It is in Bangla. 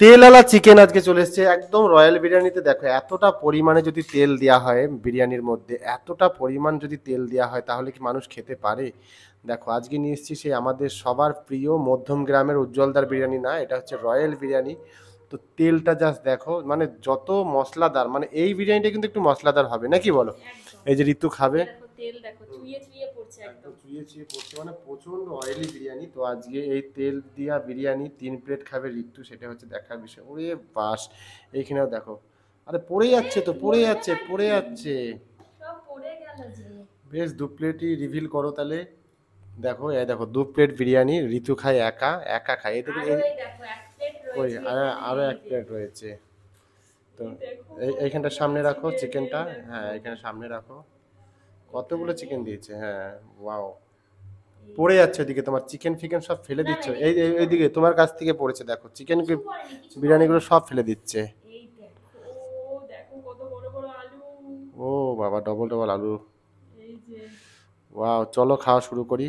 তেলওয়ালা চিকেন আজকে চলে এসেছে একদম রয়্যাল বিরিয়ানিতে। দেখো এতটা পরিমাণে যদি তেল দেওয়া হয় বিরিয়ানির মধ্যে, এতটা পরিমাণ যদি তেল দেওয়া হয় তাহলে কি মানুষ খেতে পারে? দেখো আজকে নিয়ে এসেছি সেই আমাদের সবার প্রিয় মধ্যম গ্রামের উজ্জ্বলদার বিরিয়ানি, না এটা হচ্ছে রয়্যাল বিরিয়ানি। তো তেলটা জাস্ট দেখো, মানে যত মশলাদার, মানে এই বিরিয়ানিটা কিন্তু একটু মশলাদার হবে নাকি বলো? একদম। এই যে ঋতু খাবে, এই দেখো তেল দেখো চুইয়ে চুইয়ে পড়ছে একদম একদম। চুইয়ে চুইয়ে পড়ছে, মানে প্রচন্ড অয়েলি বিরিয়ানি। তো আজকে এই তেল দিয়া বিরিয়ানি 3 প্লেট খাবে ঋতু, সেটা হচ্ছে দেখার বিষয়। ওরে বাস, এইখানেও দেখো, আরে পড়ে যাচ্ছে তো, পড়ে ধরবে যাচ্ছে, নাকি? পড়ে যাচ্ছে। সব পড়ে গেল যে। বেশ 2 প্লেটই রিভিল করো তাহলে। দেখো এই দেখো 2 প্লেট বিরিয়ানি ঋতু খায়, একা একা খায়, এই দেখুন আরো এই। এই দেখো এক প্লেট কই, রয়েছে আরো এখানে, আরো এই এক যে। প্লেট রয়েছে। তো এই দেখো এইখানটা কতগুলো সামনে রাখো চিকেন, এই চিকেনটা, দেখো হ্যাঁ এখানে সামনে রাখো। কতগুলো এখানে। চিকেন দিয়েছে, হ্যাঁ। ওয়াও। এই পড়ে যাচ্ছে, দেখো। ওদিকে তোমার চিকেন ফিকেন সব ফেলে না না দিচ্ছ, এদিকে এই কিছু এইদিকে করেনি, তোমার কাছ থেকে পড়েছে, দেখো চিকেন কিছু করেনি, কিছু বিরিয়ানিগুলো করেনি। সব ফেলে দিচ্ছে। এই দেখো, দেখো কত বড় বড় আলু। ও বাবা, ডবল ডবল আলু। এই যে। ওয়াও, চলো খাওয়া শুরু করি।